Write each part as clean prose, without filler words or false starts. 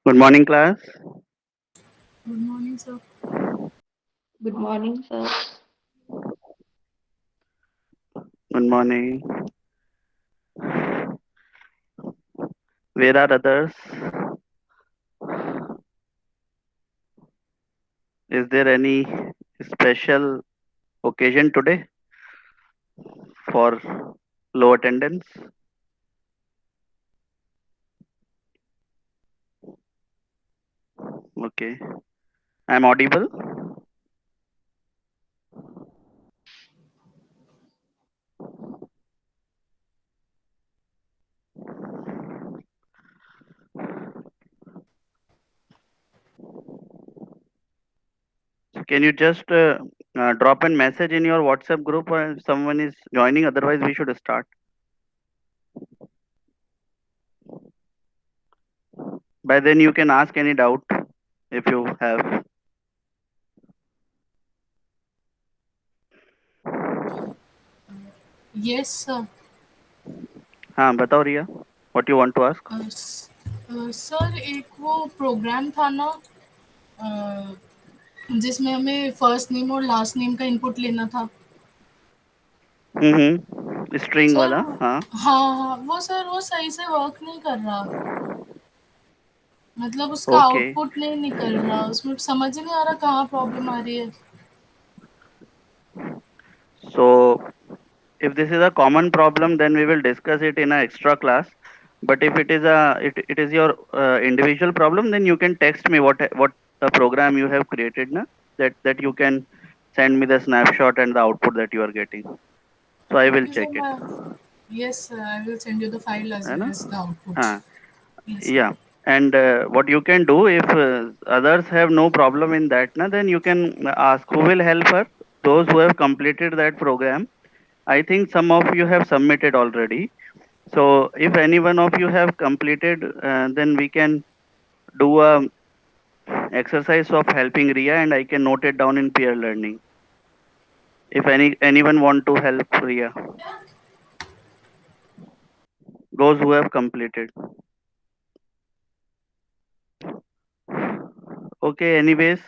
Good morning, class. Good morning, sir. Good morning, sir. Good morning. Where are others? Is there any special occasion today for low attendance? Okay. I'm audible. So can you just drop a message in your WhatsApp group or if someone is joining? Otherwise, we should start. By then, you can ask any doubt if you have. Yes, sir. हाँ बताओ रिया. What you want to ask? Sir एक वो programme था ना, जिसमें हमें first name और last name का इनपुट लेना था। स्ट्रिंग सर वाला. हाँ. हाँ हाँ, वो सर वो सही से वर्क नहीं कर रहा। मतलब उसका ओके. आउटपुट नहीं निकल रहा, उसमें समझ ही नहीं आ रहा कहाँ प्रॉब्लम आ रही है। So if this is a common problem, then we will discuss it in a extra class. But if it is your individual problem, then you can text me what the program you have created na, that you can send me the snapshot and the output that you are getting. So I will okay check sir, it. मैं yes sir, I will send you the file as है well ना? As the output. हाँ. Yes sir. Yeah. And what you can do if others have no problem in that na, then you can ask who will help her. Those who have completed that program. I think some of you have submitted already. So if any one of you have completed, then we can do a exercise of helping Ria, and I can note it down in peer learning. If anyone want to help Ria, those who have completed. Okay. Anyways,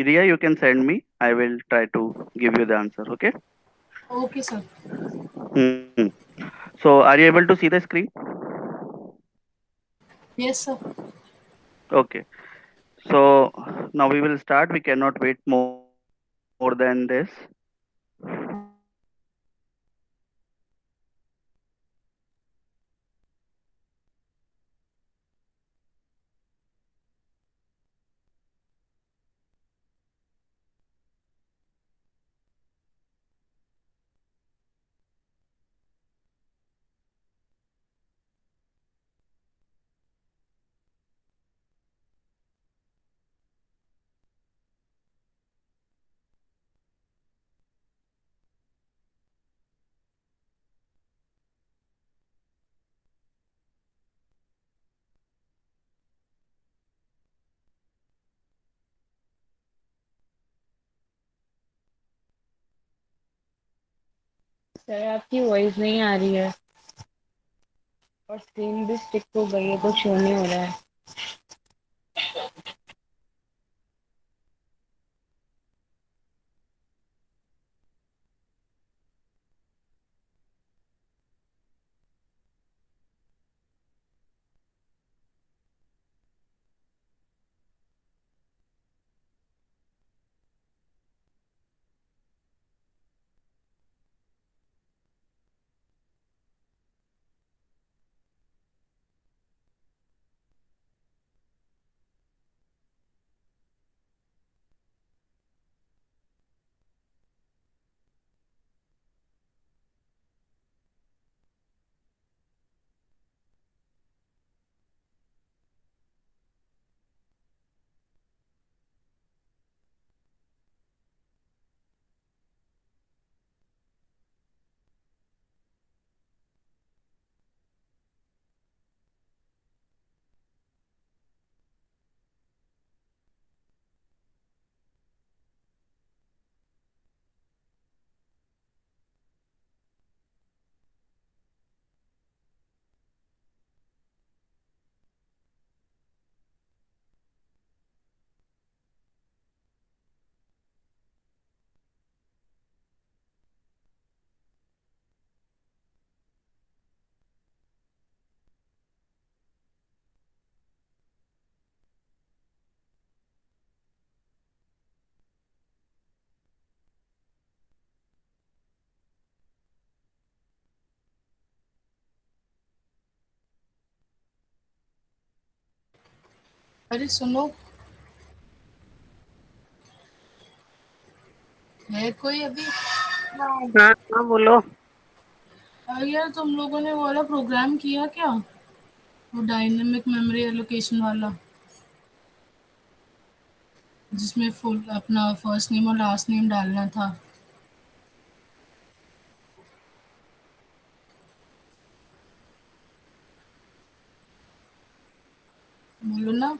Ria, you can send me. I will try to give you the answer. Okay. Okay sir. Hmm. So are you able to see the screen? Yes sir. Okay. So now we will start. We cannot wait more than this. Sir आपकी voice नहीं आ रही है और screen भी stick हो गई है, कुछ शो नहीं हो रहा है। अरे सुनो, है कोई अभी? हाँ हाँ बोलो। यार तुम लोगों ने वो वाला प्रोग्राम किया क्या, वो डायनेमिक मेमोरी एलोकेशन वाला, जिसमें फुल अपना फर्स्ट नेम और लास्ट नेम डालना था? बोलो ना।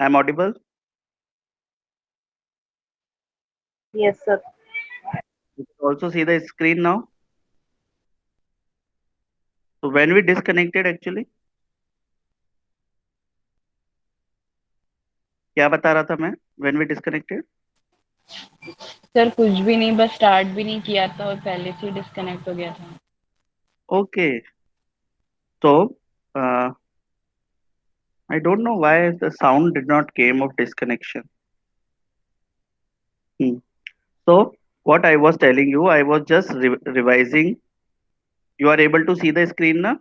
I'm audible. Yes sir. You can also see the screen now. So when we disconnected actually, क्या बता रहा था मैं? When we disconnected. सर कुछ भी नहीं, बस स्टार्ट भी नहीं किया था और पहले से ही डिस्कनेक्ट हो गया था। Okay. So uh, I don't know why the sound did not came of disconnection. Hmm. So what I was telling you, I was just revising. You are able to see the screen now.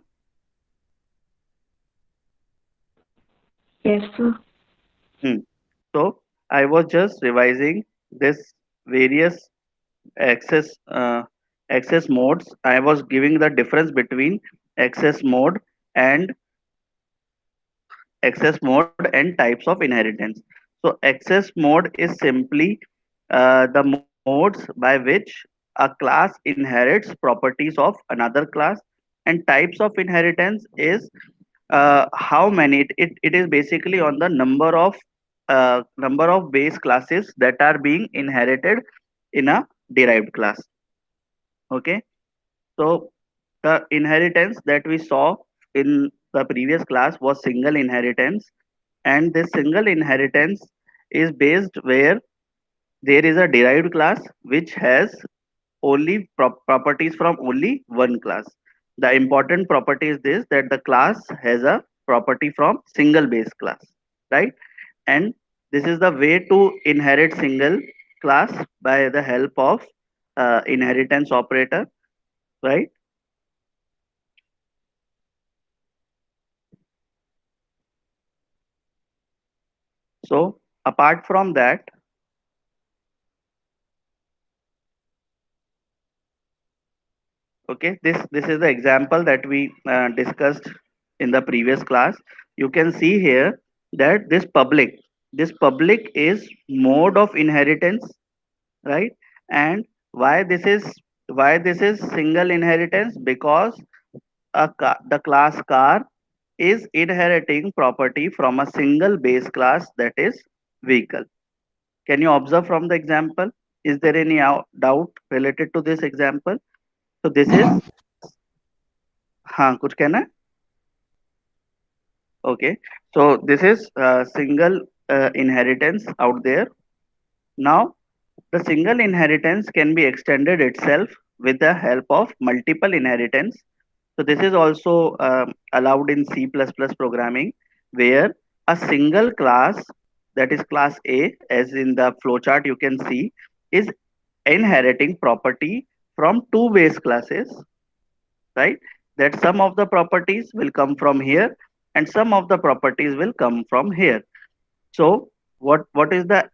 Yes sir. Hmm. So I was just revising this various access access modes. I was giving the difference between access mode and access mode and types of inheritance. So access mode is simply the modes by which a class inherits properties of another class, and types of inheritance is how many it is basically on the number of base classes that are being inherited in a derived class. Okay, so the inheritance that we saw in the previous class was single inheritance, and this single inheritance is based where there is a derived class which has only properties from only one class. The important property is this, that the class has a property from single base class, right? And this is the way to inherit single class by the help of inheritance operator, right? So apart from that, okay, this is the example that we discussed in the previous class. You can see here that this public is mode of inheritance, right? And why this is single inheritance? Because the class car is inheriting property from a single base class, that is vehicle. Can you observe from the example? Is there any doubt related to this example? So this is, हाँ कुछ कहना है? Okay, so this is single inheritance out there. Now, the single inheritance can be extended itself with the help of multiple inheritance. So this is also allowed in C++ programming, where a single class, that is class A, as in the flowchart you can see, is inheriting property from two base classes, right? That some of the properties will come from here and some of the properties will come from here. So what is the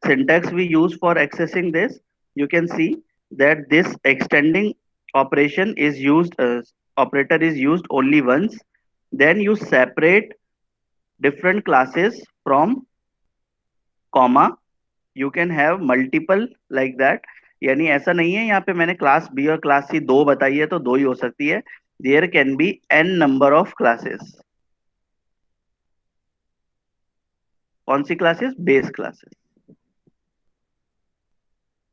syntax we use for accessing this? You can see that this extending operation is used operator is used only once, then you separate different classes from comma. You can have multiple like that. यानी ऐसा नहीं है यहाँ पे मैंने class B और class C दो बताई है तो दो ही हो सकती है. There can be n number of classes. कौन सी classes? Base classes.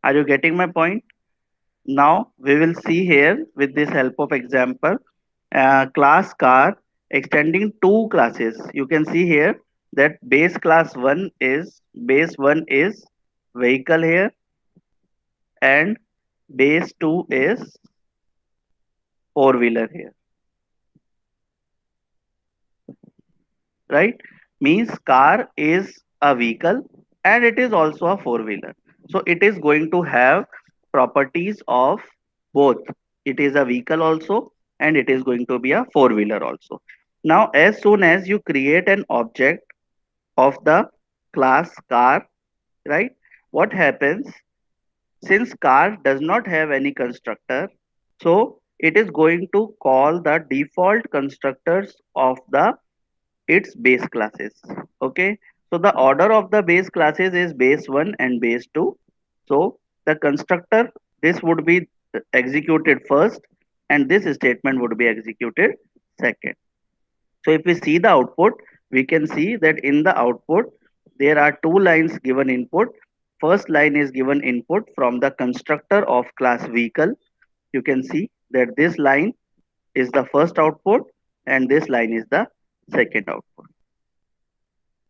Are you getting my point? Now we will see here with this help of example class car extending two classes. You can see here that base 1 is vehicle here and base 2 is four wheeler here, right? Means car is a vehicle and it is also a four wheeler. So it is going to have properties of both. It is a vehicle also and it is going to be a four wheeler also. Now, as soon as you create an object of the class car, right? What happens? Since car does not have any constructor, so it is going to call the default constructors of the its base classes. Okay, so the order of the base classes is base 1 and base 2. So the constructor, this would be executed first and this statement would be executed second. So if we see the output, we can see that in the output there are two lines given input. First line is given input from the constructor of class vehicle. You can see that this line is the first output and this line is the second output.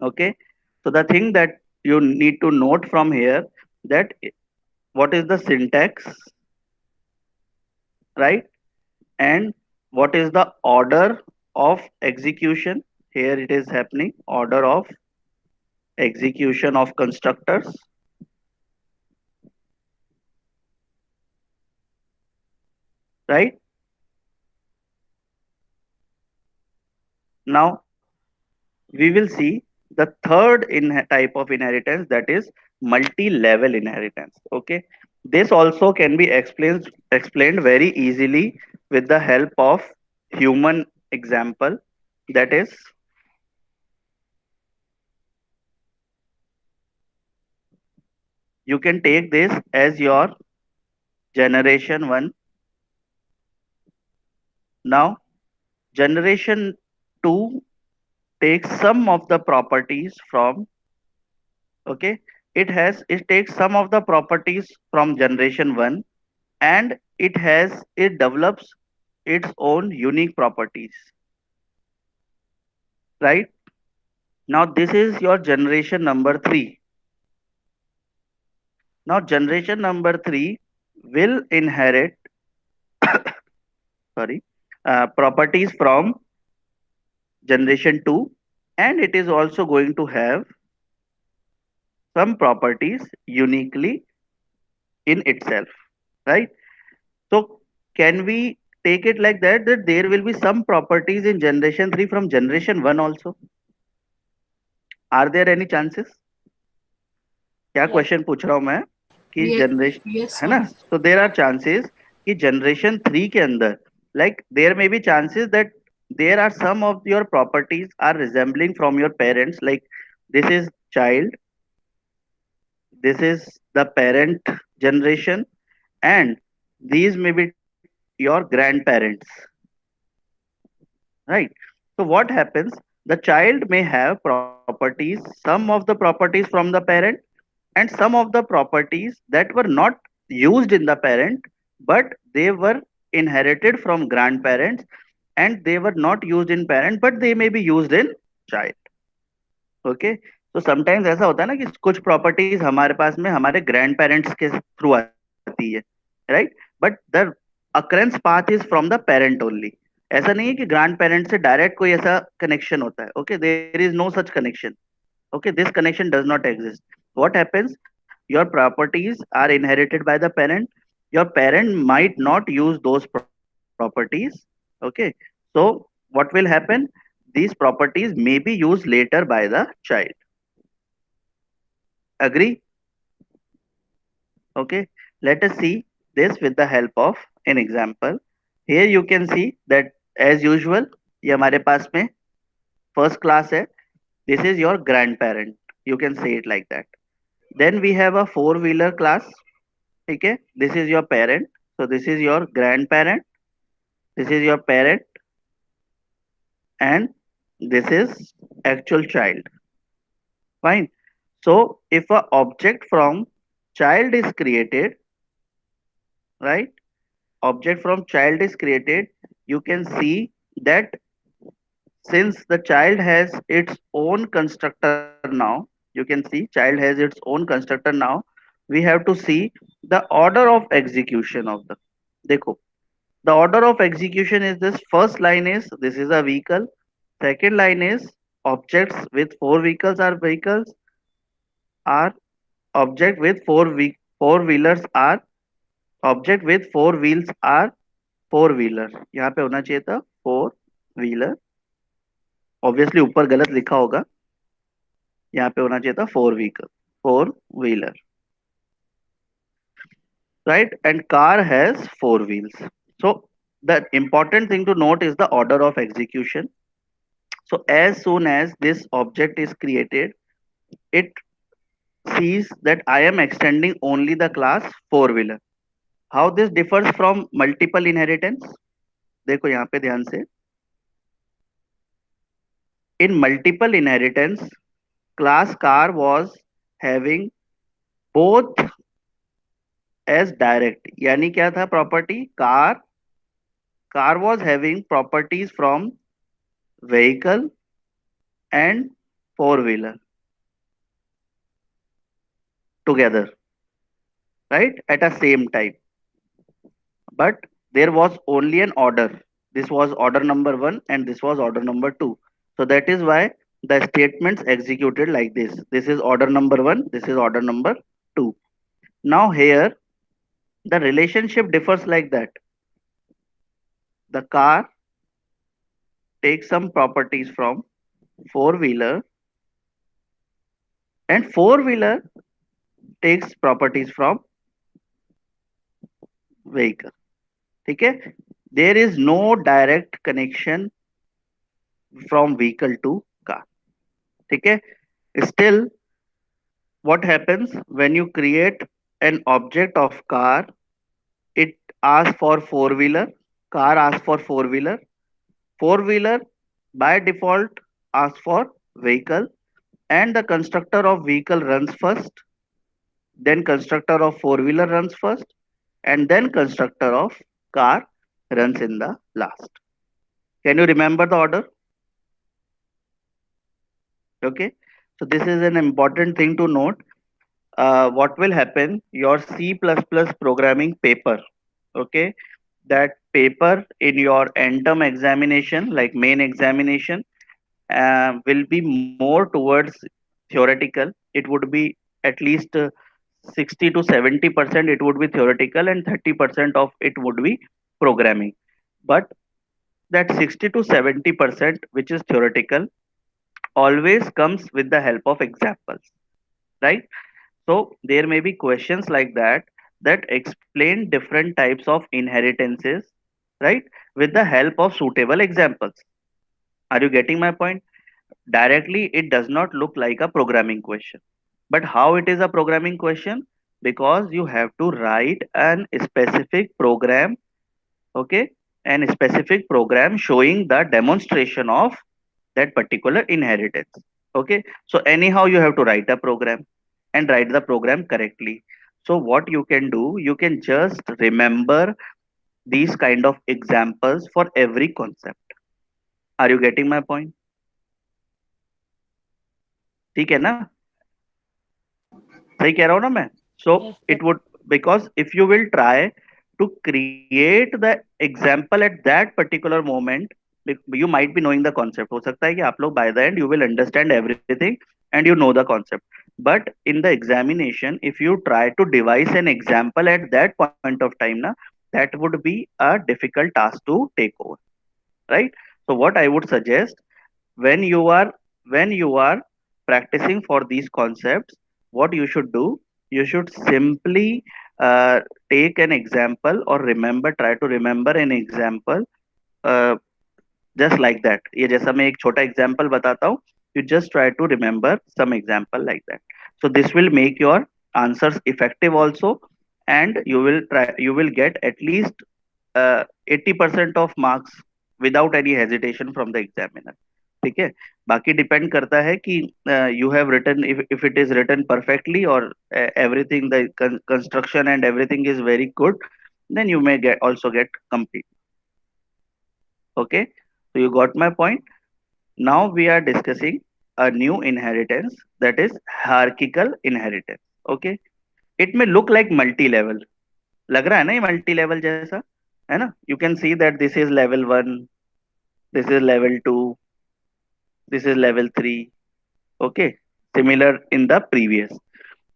Okay, so the thing that you need to note from here, that what is the syntax, right? And what is the order of execution? Here it is happening, order of execution of constructors, right? Now we will see the third type of inheritance, that is multi-level inheritance. Okay, this also can be explained very easily with the help of human example. That is, you can take this as your generation 1. Now generation 2 takes some of the properties from, okay, it takes some of the properties from generation 1 and it develops its own unique properties, right? Now this is your generation number 3. Now generation number 3 will inherit sorry properties from generation 2 and it is also going to have some properties uniquely in itself, right? So can we take it like that, that there will be some properties in generation 3 from generation 1 also? Are there any chances? क्या Yes. Question पूछ रहा हूं मैं कि generation, Yes, है ना? sir. so there are chances कि generation 3 के अंदर, like there may be chances that there are some of your properties are resembling from your parents, like this is child, this is the parent generation, and these may be your grandparents, right? So what happens, the child may have properties, some of the properties from the parent and some of the properties that were not used in the parent but they were inherited from grandparents, and they were not used in parent but they may be used in child. Okay, तो sometimes ऐसा होता है ना कि कुछ properties हमारे पास में हमारे ग्रैंड पेरेंट्स के थ्रू आती है, right? But the occurrence path is from the parent only. ऐसा नहीं है कि ग्रैंड पेरेंट से डायरेक्ट कोई ऐसा कनेक्शन होता है. Okay, there is no such connection. Okay, this connection does not exist. What happens, your properties are inherited by the parent, your parent might not use those properties. Okay, so what will happen, these properties may be used later by the child. Agree? Okay, let us see this with the help of an example. Here you can see that as usual ये हमारे पास में first class है. This is your grandparent. You can say it like that. Then we have a four-wheeler class. Okay, this is your parent. So this is your grandparent. This is your parent, and this is actual child. Fine. So if a object from child is created, right? Object from child is created, you can see that since the child has its own constructor now, you can see child has its own constructor now, we have to see the order of execution of the. देखो, the order of execution is this. First line is this is a vehicle. Second line is objects with four vehicles are object with four wheelers are object with four wheels are four wheeler. यहाँ पे होना चाहिए था four wheeler. Obviously ऊपर गलत लिखा होगा. यहाँ पे होना चाहिए था four vehicle, four wheeler, right? And car has four wheels. So the important thing to note is the order of execution. So as soon as this object is created, it sees that I am extending only the class four wheeler. How this differs from multiple inheritance? देखो यहाँ पे ध्यान से. In multiple inheritance, class car was having both as direct. यानी क्या था property? Car was having properties from vehicle and four wheeler together, right, at a same time. But there was only an order. This was order number one and this was order number two. So that is why the statements executed like this. This is order number one, this is order number two. Now here the relationship differs like that. The car takes some properties from four wheeler and four wheeler takes properties from vehicle. ठीक है. There is no direct connection from vehicle to car. ठीक है. Still, what happens when you create an object of car? It asks for four wheeler. Car asks for four wheeler. Four wheeler by default asks for vehicle, and the constructor of vehicle runs first. Then constructor of four wheeler runs first, and then constructor of car runs in the last. Can you remember the order? Okay. So this is an important thing to note. What will happen? Your C++ programming paper, okay, that paper in your end term examination, like main examination, will be more towards theoretical. It would be at least 60 to 70% it would be theoretical and 30% of it would be programming. But that 60 to 70% which is theoretical always comes with the help of examples, right? So there may be questions like that that explain different types of inheritances, right, with the help of suitable examples. Are you getting my point? Directly, it does not look like a programming question. But how it is a programming question? Because you have to write an specific program, okay, and a specific program showing the demonstration of that particular inheritance. Okay, so anyhow, you have to write a program and write the program correctly. So what you can do, you can just remember these kind of examples for every concept. Are you getting my point? ठीक है ना? सही कह रहा हूँ ना मैं? So Yes, it would, because if you will try to create the example at that particular moment, you might be knowing the concept. हो सकता है कि आप लोग by the end you will understand everything and you know the concept. But in the examination, if you try to devise an example at that point of time, na, that would be a difficult task to take over, right? So what I would suggest, when you are when you are practicing for these concepts, what you should do, you should simply take an example or remember, try to remember an example just like that. ये जैसा मैं एक छोटा example बताता हूँ, you just try to remember some example like that. So this will make your answers effective also, and you will get at least 80% of marks without any hesitation from the examiner. ठीक है, बाकी depend करता है कि you have written, if it is written perfectly और everything, the construction and everything is very good, then you may get also get complete. Okay, so you got my point. Now we are discussing a new inheritance, that is hierarchical inheritance. Okay, it may look like multi level, लग रहा है ना ये multi level जैसा, है ना? You can see that this is level 1, this is level 2, this is level 3. Okay, similar in the previous,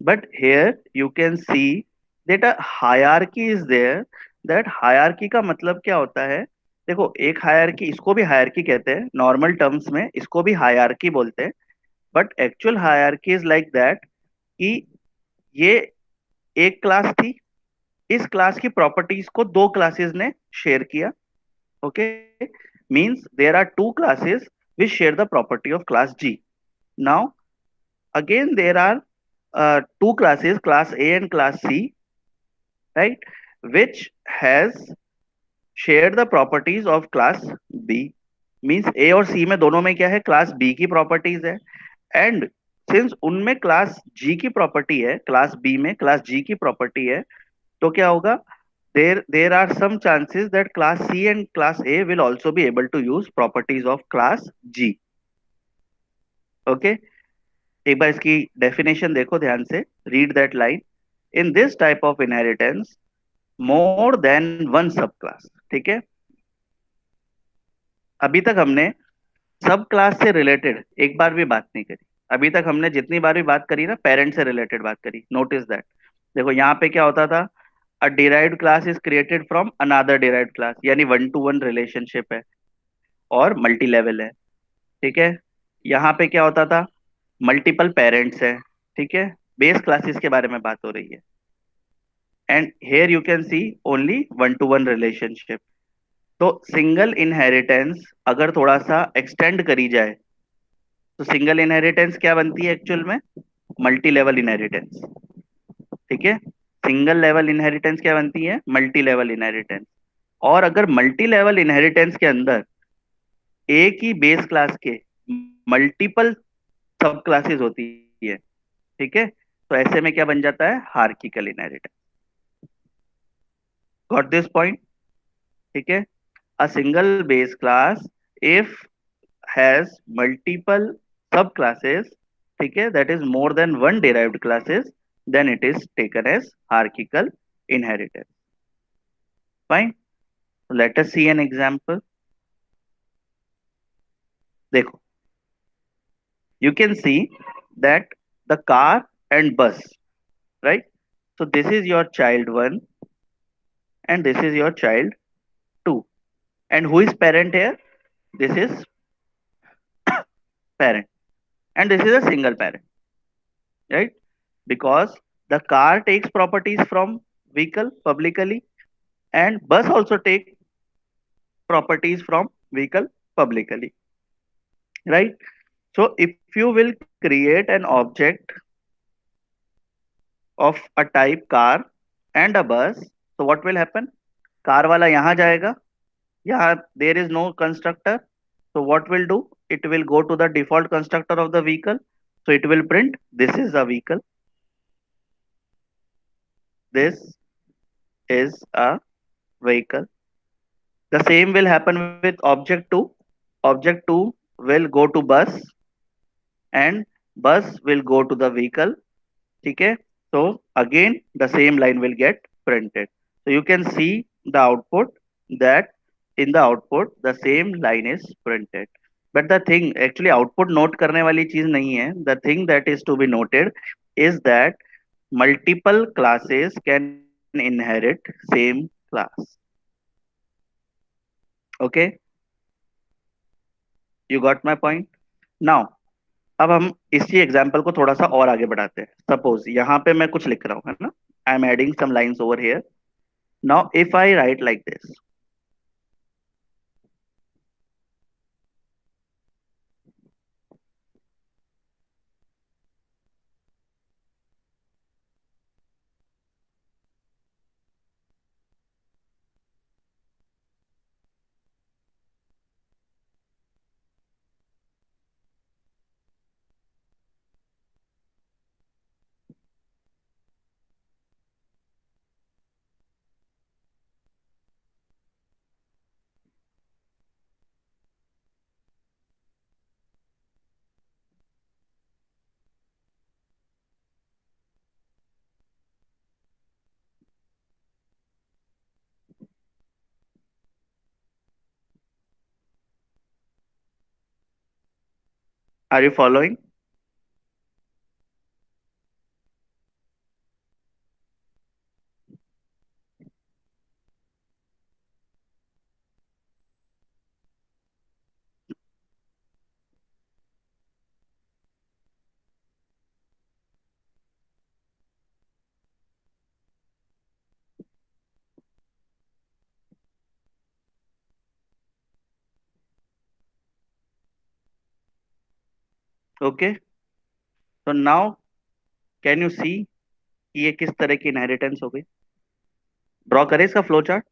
but here you can see that a hierarchy is there. That hierarchy का मतलब क्या होता है? देखो, एक हायरार्की, इसको भी hierarchy कहते हैं नॉर्मल टर्म्स में, इसको भी हायरार्की बोलते हैं, but actual hierarchy is like that कि ये एक क्लास थी, इस क्लास की प्रॉपर्टीज को दो क्लासेस ने शेयर किया. Okay, means there are two classes which share the property of class G. Now again there are two classes, class A and class C, right, which has shared the properties of class B. Means A और C में दोनों में क्या है, class B की properties है. And since उनमें class G की प्रॉपर्टी है, क्लास B में क्लास G की प्रॉपर्टी है, तो क्या होगा, there are some chances that class C and class A will also be able to use properties of class G. Okay, एक बार इसकी डेफिनेशन देखो ध्यान से, read that line. In this type of inheritance more than one सब class. ठीक है, अभी तक हमने सब क्लास से रिलेटेड एक बार भी बात नहीं करी. अभी तक हमने जितनी बार भी बात करी ना, पेरेंट से रिलेटेड बात करी. नोटिस दैट, देखो यहाँ पे क्या होता था, अ derived class is created from another derived class, यानी 1-to-1 रिलेशनशिप है और मल्टी लेवल है. ठीक है, यहाँ पे क्या होता था, मल्टीपल पेरेंट्स है. ठीक है, बेस क्लासेस के बारे में बात हो रही है. And here you can see only 1-to-1 relationship. तो सिंगल इनहेरिटेंस अगर थोड़ा सा एक्सटेंड करी जाए, तो सिंगल इनहेरिटेंस क्या बनती है एक्चुअल में, मल्टी लेवल इनहेरिटेंस. ठीक है, सिंगल लेवल इनहेरिटेंस क्या बनती है, मल्टी लेवल इनहेरिटेंस. और अगर मल्टी लेवल इनहेरिटेंस के अंदर एक ही बेस क्लास के मल्टीपल सब क्लासेस होती है, ठीक है, तो ऐसे में क्या बन जाता है, hierarchical inheritance. Got this point? ठीक है, a single base class if has multiple sub classes, ठीक है, that is more than one derived classes, then it is taken as hierarchical inheritance. Fine, let us see an example. देखो, you can see that the car and bus, right? So this is your child 1 and this is your child 2. And who is parent here? This is parent, and this is a single parent, right? Because the car takes properties from vehicle publicly, and bus also take properties from vehicle publicly, right? So if you will create an object of a type car and a bus, so what will happen? Car वाला यहाँ जाएगा, यहाँ there is no constructor, so what will do? It will go to the default constructor of the vehicle, so it will print this is a vehicle, this is a vehicle. The same will happen with object 2. Object 2 will go to bus and bus will go to the vehicle. Okay, so again the same line will get printed. So you can see the output, that in the output the same line is printed. But the thing, actually output note करने वाली चीज नहीं है. The thing that is to be noted is that multiple classes can inherit same class. Okay, you got my point? Now अब हम इसी example को थोड़ा सा और आगे बढ़ाते हैं. सपोज यहाँ पे मैं कुछ लिख रहा हूँ, है ना, I am adding some lines over here. Now, if I write like this, are you following? Okay. So now, can you see कि ये किस तरह की इनहेरिटेंस हो गई? ड्रॉ करें इसका flow chart.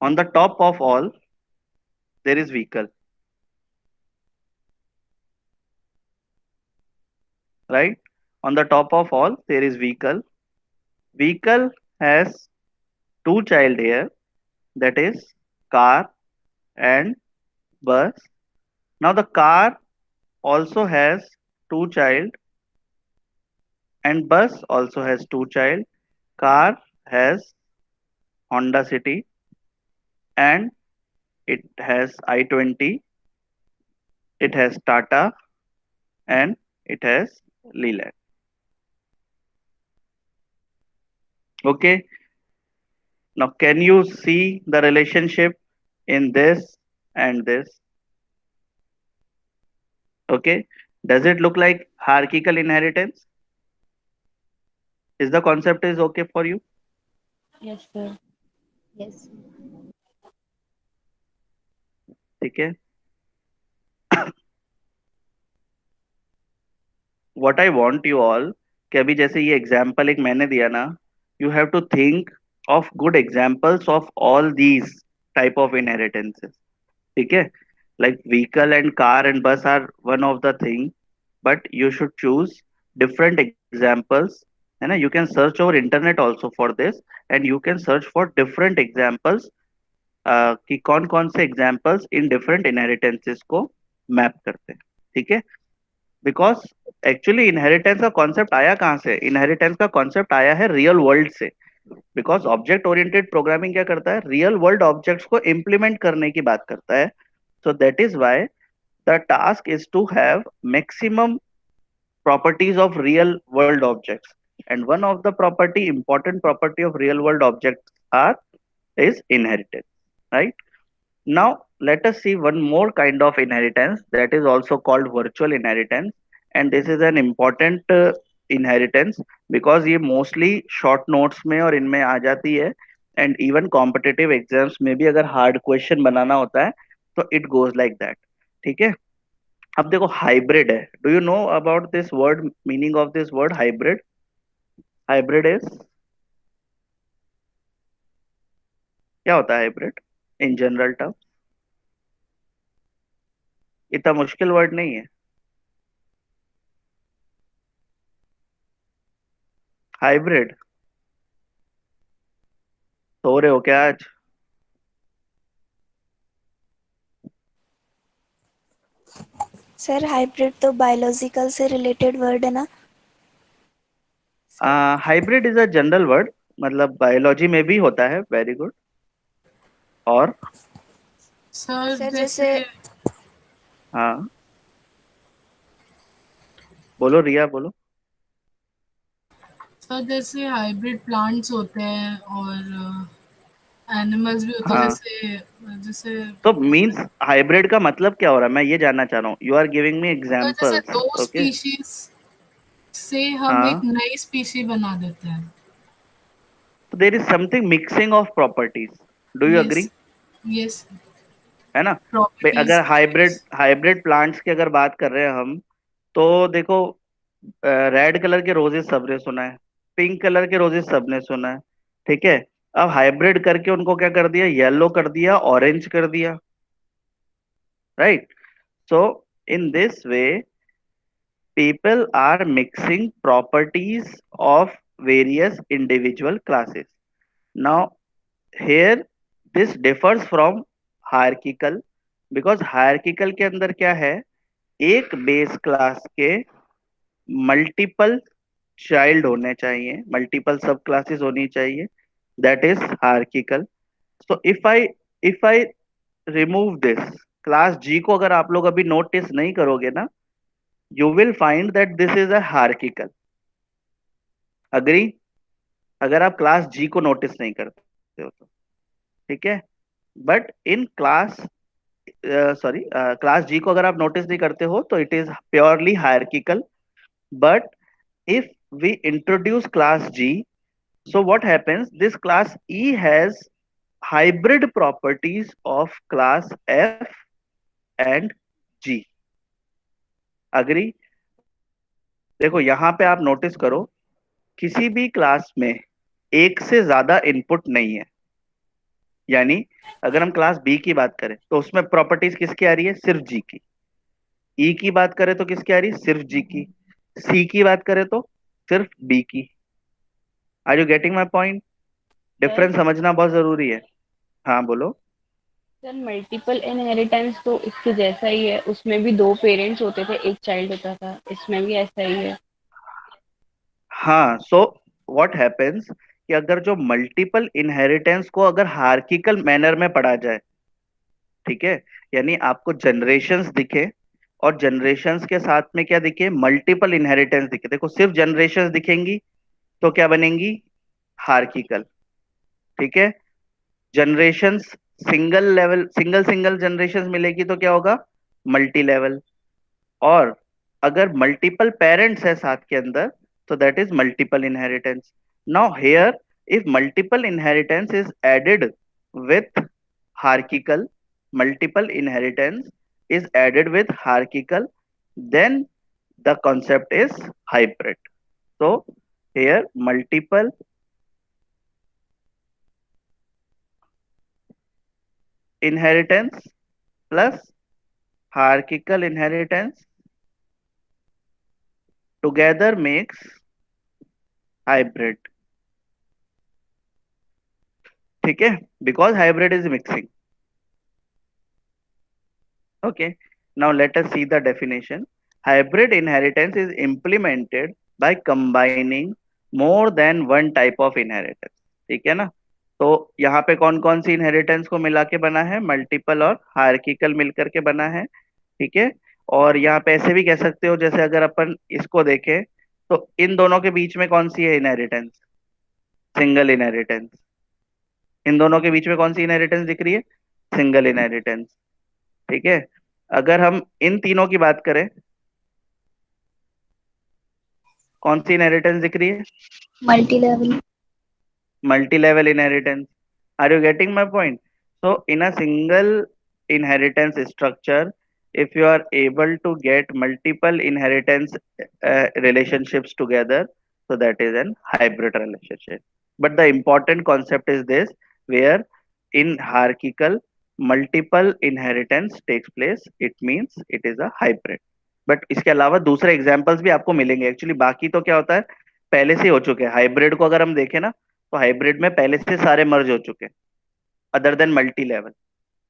On the top of all, there is vehicle, right? On the top of all, there is vehicle. Vehicle has two child here, that is car and bus. Now the car also has two child and bus also has two child. Car has Honda City and it has I-20, it has Tata and it has Leland. Okay. Now can you see the relationship in this and this? Okay. Does it look like hierarchical inheritance? Is the concept is okay for you? Yes, sir. Yes. ठीक है. What I want you all कि अभी जैसे ये example एक मैंने दिया ना, you have to think of good examples of all these type of inheritances. ठीक है. Like vehicle and car and bus are one of the thing, but you should choose different examples. है ना. You can search over internet also for this and you can search for different examples कि कौन कौन से examples in different inheritances को map करते हैं. ठीक है. बिकॉज एक्चुअली इनहेरिटेंस का कॉन्सेप्ट आया कहाँ से? इनहेरिटेंस का कॉन्सेप्ट आया है रियल वर्ल्ड से. बिकॉज ऑब्जेक्ट ओरिएंटेड प्रोग्रामिंग क्या करता है? रियल वर्ल्ड ऑब्जेक्ट्स को इम्प्लीमेंट करने की बात करता है. So that is why the task is to have maximum properties of real world objects, and one of the property important property of real world objects are is inheritance, right? Now let us see one more kind of inheritance that is also called virtual inheritance, and this is an important inheritance because ये mostly short notes में और इनमें आ जाती है, and even competitive exams में भी अगर hard question बनाना होता है तो it goes like that. ठीक है. अब देखो हाइब्रिड है. Do you know about this word, meaning of this word hybrid? Hybrid is, क्या होता है हाइब्रिड इन जनरल टर्म? इतना मुश्किल वर्ड नहीं है. हाइब्रिड. सो रहे हो क्या आज? सर हाइब्रिड तो बायोलॉजिकल से रिलेटेड वर्ड है ना? Hybrid is a general word, मतलब बायोलॉजी में भी होता है. Very good. और सर सर जैसे जैसे हाँ, बोलो रिया बोलो. सर जैसे हाइब्रिड प्लांट्स होते हैं और एनिमल्स भी होते हैं, हाँ, जैसे जैसे तो मीन्स हाइब्रिड का मतलब क्या हो रहा है, मैं ये जानना चाह रहा हूँ. You are giving me sir जैसे एग्जांपल्स. दो ओके. स्पीशीज से हम एक हाँ. नई स्पीशी बना देते हैं. तो there is something mixing of properties. Do you yes, agree? Yes, है ना? भाई प्रॉपर्टीज। अगर हाइब्रिड प्लांट्स की अगर बात कर रहे हैं हम, तो देखो, रेड कलर के रोजेस सबने सुना है, पिंक कलर के रोजेस सबने सुना है, ठीक है. अब हाइब्रिड करके उनको क्या कर दिया, येलो कर दिया, ऑरेंज कर दिया, right? So in this way people are mixing properties of various individual classes. Now, here this differs from hierarchical, because hierarchical के अंदर क्या है, एक बेस क्लास के मल्टीपल चाइल्ड होने चाहिए, मल्टीपल सब क्लासेस होनी चाहिए. That is hierarchical. So if I remove this class G को, अगर आप लोग अभी नोटिस नहीं करोगे ना, you will find that this is a hierarchical. Agree? अगर आप क्लास जी को नोटिस नहीं करते हो तो, ठीक है. But in class, sorry, class G को अगर आप नोटिस नहीं करते हो तो it is purely hierarchical. But if we introduce class G, so what happens? This class E has hybrid properties of class F and G. Agree? देखो यहां पे आप नोटिस करो, किसी भी क्लास में एक से ज्यादा इनपुट नहीं है. यानी अगर हम क्लास बी की बात करें तो उसमें प्रॉपर्टीज किसकी आ रही है, सिर्फ जी की. ई की बात करें तो किसकी आ रही है, सिर्फ जी की. सी की बात करें तो सिर्फ बी की. Are you getting my point? Sir difference समझना बहुत जरूरी है. हाँ बोलो. सर मल्टीपल इनहेरिटेंस तो इसके जैसा ही है, उसमें भी दो पेरेंट्स होते थे, एक चाइल्ड होता था, इसमें भी ऐसा ही है। हाँ, सो व्हाट हैपेंस कि अगर जो मल्टीपल इनहेरिटेंस को अगर हायरार्किकल मैनर में पढ़ा जाए, ठीक है, यानी आपको जनरेशंस दिखे और जनरेशंस के साथ में क्या दिखे, मल्टीपल इनहेरिटेंस दिखे. देखो सिर्फ जनरेशंस दिखेंगी तो क्या बनेंगी, हायरार्किकल, ठीक है. Generations single level, single single generations मिलेगी तो क्या होगा, मल्टी लेवल. और अगर मल्टीपल पेरेंट्स है साथ के अंदर तो that is multiple inheritance. Now here if multiple inheritance is added with hierarchical, multiple inheritance is added with hierarchical, then the concept is hybrid. So here multiple inheritance plus hierarchical inheritance together makes hybrid. ठीक है, because hybrid is mixing. Okay, now let us see the definition. Hybrid inheritance is implemented by combining more than one type of inheritance. ठीक है ना? तो यहाँ पे कौन कौन सी इनहेरिटेंस को मिला के बना है, मल्टीपल और हायरार्किकल मिलकर के बना है, ठीक है. और यहाँ पे ऐसे भी कह सकते हो, जैसे अगर अपन इसको देखें तो इन दोनों के बीच में कौन सी है इनहेरिटेंस, सिंगल इनहेरिटेंस. इन दोनों के बीच में कौन सी इनहेरिटेंस दिख रही है, सिंगल इनहेरिटेंस, ठीक है. अगर हम इन तीनों की बात करें, कौन सी इनहेरिटेंस दिख रही है, multi level. Multi level inheritance. Are you getting my point? So in a single inheritance structure, if you are able to get multiple inheritance relationships together, so that is an hybrid relationship. But the important concept is this, where in hierarchical multiple inheritance takes place, it means it is a hybrid. But इसके अलावा दूसरे examples भी आपको मिलेंगे actually. बाकी तो क्या होता है, पहले से ही हो चुके हैं. हाइब्रिड को अगर हम देखें ना, तो हाइब्रिड में पहले से सारे मर्ज हो चुके हैं, other than multi level,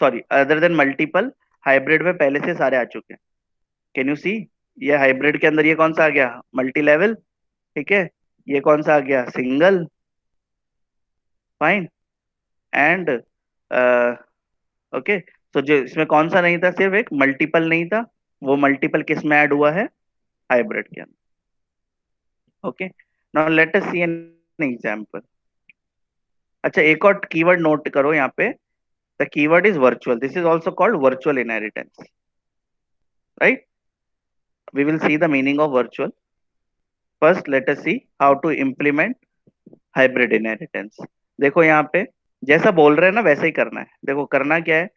sorry other than multiple. Hybrid में पहले से सारे आ चुके हैं. Can you see? ये हाइब्रिड के अंदर ये कौन सा आ गया, मल्टी लेवल, ठीक है. ये कौन सा आ गया, सिंगल. फाइन. And okay. तो जो इसमें कौन सा नहीं था, सिर्फ एक मल्टीपल नहीं था. वो मल्टीपल किस में ऐड हुआ है, हाइब्रिड के अंदर. Okay, now let us see an example. अच्छा, एक और कीवर्ड नोट करो यहाँ पे. The keyword is virtual. This is also called virtual inheritance, right? We will see the meaning of virtual. First, let us see how to implement hybrid inheritance. देखो यहाँ पे जैसा बोल रहे हैं ना वैसा ही करना है। देखो करना क्या है,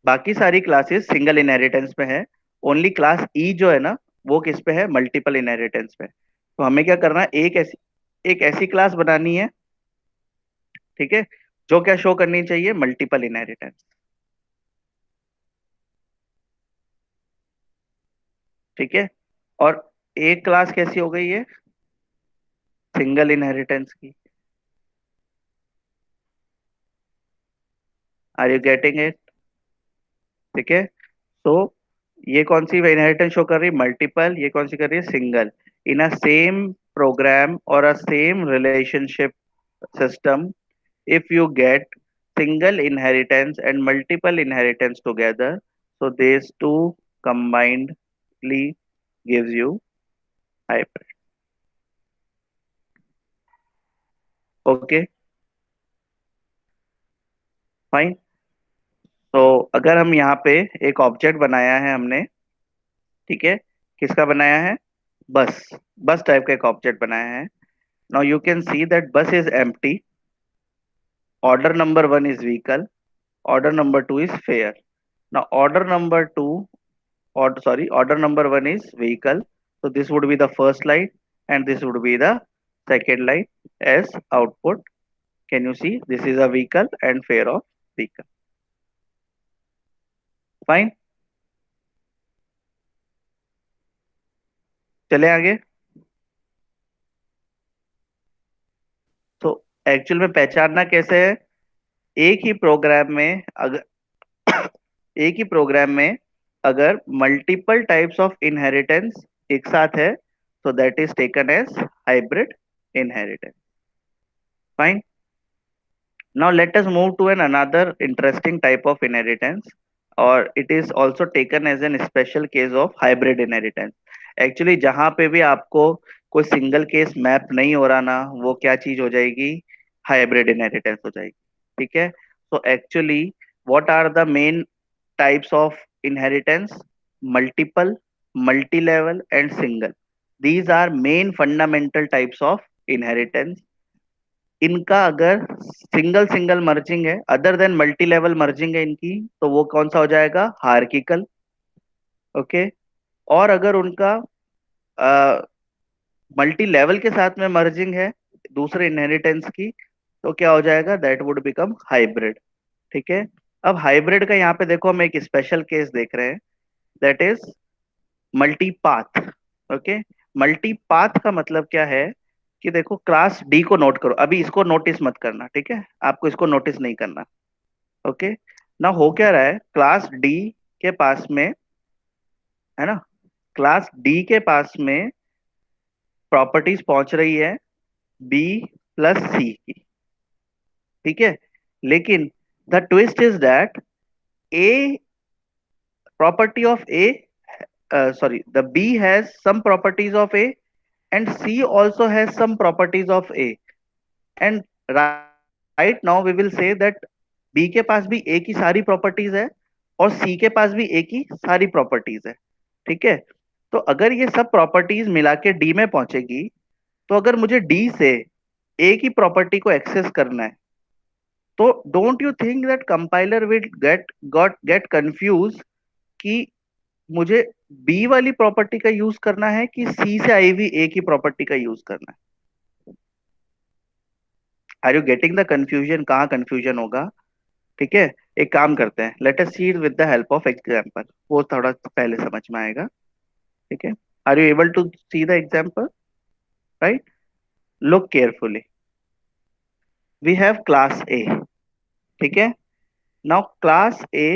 बाकी सारी क्लासेस सिंगल इनहेरिटेंस पे है, ओनली क्लास ई जो है ना वो किस पे है, मल्टीपल इनहेरिटेंस पे। तो हमें क्या करना है, एक ऐसी क्लास बनानी है, ठीक है, जो क्या शो करनी चाहिए, मल्टीपल इनहेरिटेंस। ठीक है, और एक क्लास कैसी हो गई है, सिंगल इनहेरिटेंस की। Are you getting it? ठीक है, तो ये कौन सी इनहेरिटेंस शो कर रही है, मल्टीपल, ये कौन सी कर रही है, single. In a same program और a same relationship system, if you get single inheritance and multiple inheritance together, so these two combinedly gives you hybrid. Okay, fine. तो अगर हम यहाँ पे एक ऑब्जेक्ट बनाया है हमने, ठीक है, किसका बनाया है, बस, बस टाइप का एक ऑब्जेक्ट बनाया है। Now you can see that bus is empty, order number one is vehicle, order number two is fare. Now order number two, or sorry, order number one is vehicle. So this would be the first line and this would be the second line as output. Can you see? This is a vehicle and fare of vehicle. Fine. चले आगे। तो actual में पहचानना कैसे है, एक ही programme में अगर एक ही प्रोग्राम में अगर मल्टीपल टाइप्स ऑफ इनहेरिटेंस एक साथ है, तो that is taken as hybrid inheritance. Fine. Now let us move to another interesting type of inheritance, or it is also taken as an special case of hybrid inheritance. Actually जहां पे भी आपको कोई single case map नहीं हो रहा ना, वो क्या चीज हो जाएगी, हाइब्रिड इनहेरिटेंस हो जाएगी। ठीक है, so actually what are the main types of inheritance, multiple, multi-level and single. These are main fundamental types of inheritance। इनका अगर सिंगल सिंगल मर्जिंग है, other than multi level merging है इनकी, तो वो कौन सा हो जाएगा, हायरार्किकल। ओके, और अगर उनका मल्टी लेवल के साथ में मर्जिंग है दूसरे इनहेरिटेंस की, तो क्या हो जाएगा, दैट वुड बिकम हाइब्रिड। ठीक है, अब हाइब्रिड का यहाँ पे देखो हम एक स्पेशल केस देख रहे हैं, that is multi path. Okay, multi path का मतलब क्या है कि देखो क्लास डी को नोट करो, अभी इसको नोटिस मत करना, ठीक है, आपको इसको नोटिस नहीं करना। ओके, ना हो क्या रहा है, क्लास डी के पास में, है ना, क्लास डी के पास में प्रॉपर्टीज पहुंच रही है बी प्लस सी की। ठीक है, लेकिन the twist is that A, property of A, sorry, the b has some properties of a and c also has some properties of a, and right now we will say that b के पास भी a की सारी properties है और c के पास भी a की सारी प्रॉपर्टीज है। ठीक है, तो अगर ये सब प्रॉपर्टीज मिला के d में पहुंचेगी, तो अगर मुझे d से a की प्रॉपर्टी को एक्सेस करना है, तो don't you think that compiler will get confuse कि मुझे बी वाली प्रॉपर्टी का यूज करना है कि सी से आई हुई ए की प्रॉपर्टी का यूज करना है। Are you getting the confusion, कहाँ कंफ्यूजन होगा। ठीक है, एक काम करते हैं, let us see with the help of example, वो थोड़ा पहले समझ में आएगा। ठीक है, are you able to see the example, right, look carefully. We have class A, ठीक है, now class A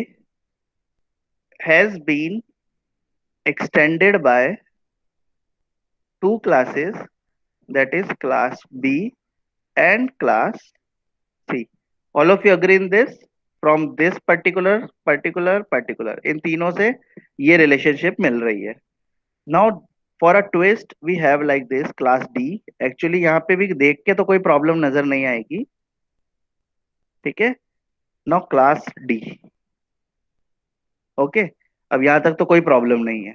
has been extended by two classes, that is class B and class C. All of you agree in this? From this particular इन तीनों से ये relationship मिल रही है। Now for a twist we have like this class D, actually यहाँ पे भी देख के तो कोई प्रॉब्लम नजर नहीं आएगी। ठीक है, नाउ क्लास डी, ओके, अब यहाँ तक तो कोई प्रॉब्लम नहीं है।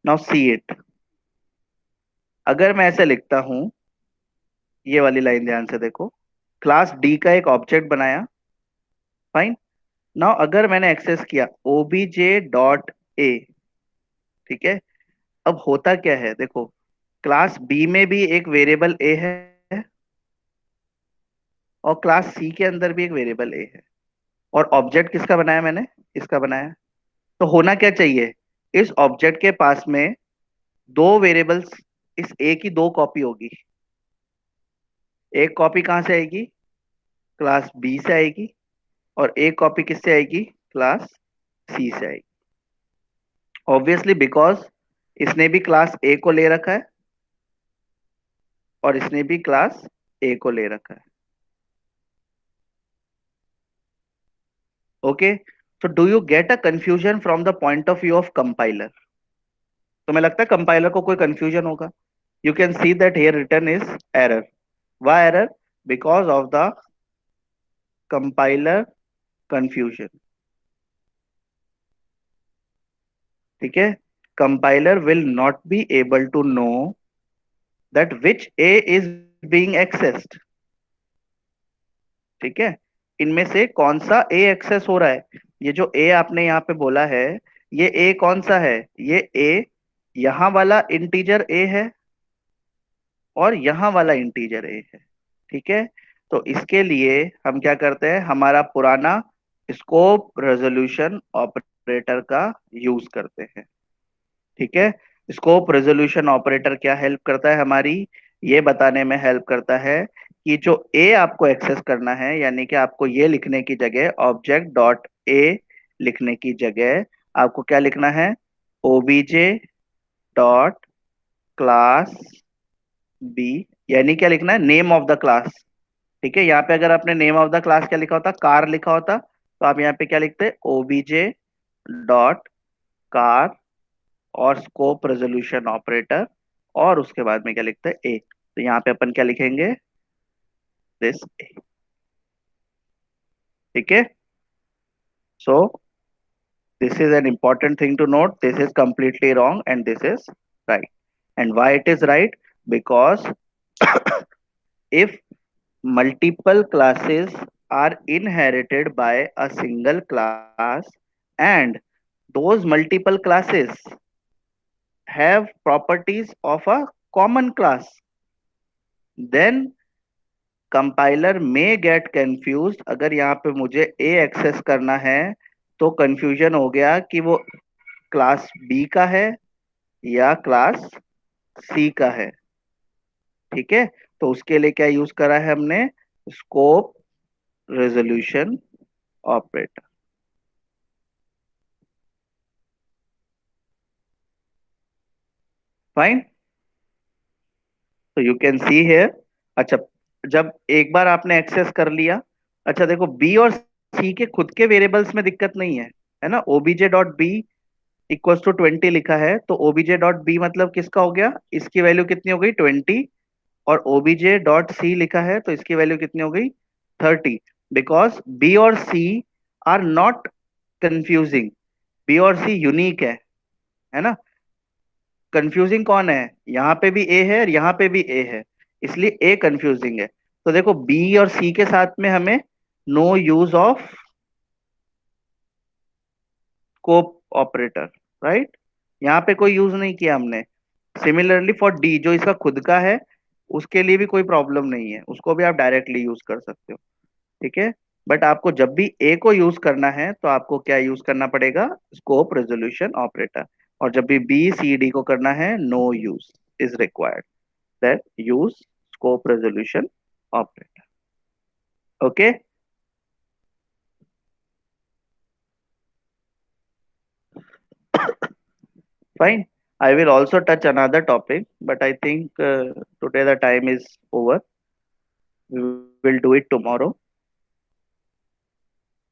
नाउ सी इट, अगर मैं ऐसे लिखता हूं ये वाली लाइन ध्यान से देखो, क्लास डी का एक ऑब्जेक्ट बनाया, फाइन। नाउ अगर मैंने एक्सेस किया ओबीजे डॉट ए, ठीक है, अब होता क्या है देखो, क्लास बी में भी एक वेरिएबल ए है और क्लास सी के अंदर भी एक वेरिएबल ए है, और ऑब्जेक्ट किसका बनाया मैंने, इसका बनाया। तो होना क्या चाहिए, इस ऑब्जेक्ट के पास में दो वेरिएबल्स, इस ए की दो कॉपी होगी। एक कॉपी कहां से आएगी, क्लास बी से आएगी, और एक कॉपी किससे आएगी, क्लास सी से आएगी। ऑब्वियसली बिकॉज इसने भी क्लास ए को ले रखा है और इसने भी क्लास ए को ले रखा है। Okay, so do you get a confusion from the point of view of compiler? तुम्हें लगता है कंपाइलर को कोई कंफ्यूजन होगा? You can see that here written is error. Why error? Because of the compiler confusion. ठीक है, compiler will not be able to know that which A is being accessed. ठीक है, इनमें से कौन सा ए एक्सेस हो रहा है। ये जो ए आपने यहाँ पे बोला है, ये ए कौन सा है, ये ए यहाँ वाला इंटीजर ए है और यहाँ वाला इंटीजर ए है। ठीक है, तो इसके लिए हम क्या करते हैं, हमारा पुराना स्कोप रेजोल्यूशन ऑपरेटर का यूज करते हैं। ठीक है, स्कोप रेजोल्यूशन ऑपरेटर क्या हेल्प करता है हमारी, ये बताने में हेल्प करता है कि जो ए आपको एक्सेस करना है, यानी कि आपको ये लिखने की जगह ऑब्जेक्ट डॉट ए लिखने की जगह आपको क्या लिखना है, ओबीजे डॉट क्लास बी, यानी क्या लिखना है, नेम ऑफ द क्लास। ठीक है, यहाँ पे अगर आपने नेम ऑफ द क्लास क्या लिखा होता, कार लिखा होता, तो आप यहाँ पे क्या लिखते, ओबीजे डॉट कार और स्कोप रेजोल्यूशन ऑपरेटर, और उसके बाद में क्या लिखते हैं, ए। तो यहाँ पे अपन क्या लिखेंगे, दिस ए। ठीक है, so this is an important thing to note, this is completely wrong and this is right. And why it is right, because if multiple classes are inherited by a single class and those multiple classes have properties of a common class, then compiler में get confuse. अगर यहाँ पे मुझे ए access करना है तो confusion हो गया कि वो क्लास बी का है या क्लास सी का है। ठीक है, तो उसके लिए क्या यूज करा है हमने, स्कोप रेजोल्यूशन ऑपरेटर। फाइन, तो यू कैन सी हियर। अच्छा, जब एक बार आपने एक्सेस कर लिया, अच्छा देखो बी और सी के खुद के वेरिएबल्स में दिक्कत नहीं है ना, OBJ dot B equals to 20 लिखा है, तो ओबीजे डॉट बी मतलब किसका हो गया, इसकी वैल्यू कितनी हो गई 20, और ओबीजे डॉट सी लिखा है तो इसकी वैल्यू कितनी हो गई 30, बिकॉज बी और C are not confusing, B और सी यूनिक है ना। कंफ्यूजिंग कौन है, यहाँ पे भी ए है और यहाँ पे भी ए है, इसलिए ए कंफ्यूजिंग है। तो देखो बी और सी के साथ में हमें no use of scope operator, right, यहाँ पे कोई यूज नहीं किया हमने। सिमिलरली फॉर डी जो इसका खुद का है, उसके लिए भी कोई प्रॉब्लम नहीं है, उसको भी आप डायरेक्टली यूज कर सकते हो। ठीक है, बट आपको जब भी ए को यूज करना है तो आपको क्या यूज करना पड़ेगा, स्कोप रेजोल्यूशन ऑपरेटर। और जब भी बी सी डी को करना है, no use is required, that use scope resolution operator. Okay, fine. I will also touch another topic, but I think today the time is over. We will do it tomorrow.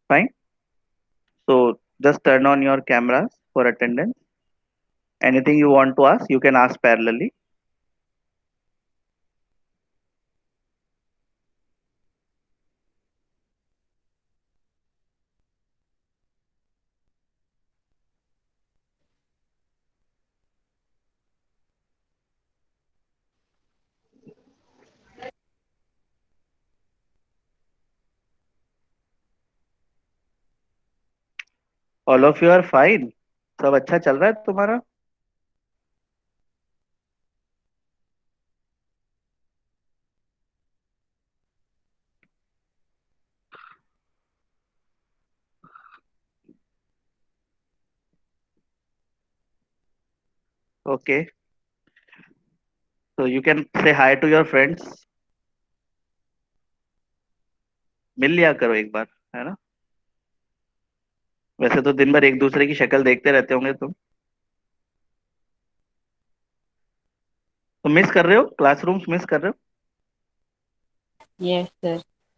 Fine. So just turn on your cameras for attendance. Anything you want to ask, you can ask parallelly. All of you are fine? सब अच्छा चल रहा है तुम्हारा? Okay, तो you can say hi to your friends. मिल लिया करो एक बार, है ना? वैसे तो दिन भर एक दूसरे की शक्ल देखते रहते होंगे तुम। तो मिस कर रहे हो? क्लासरूम्स मिस कर रहे हो? Yes sir.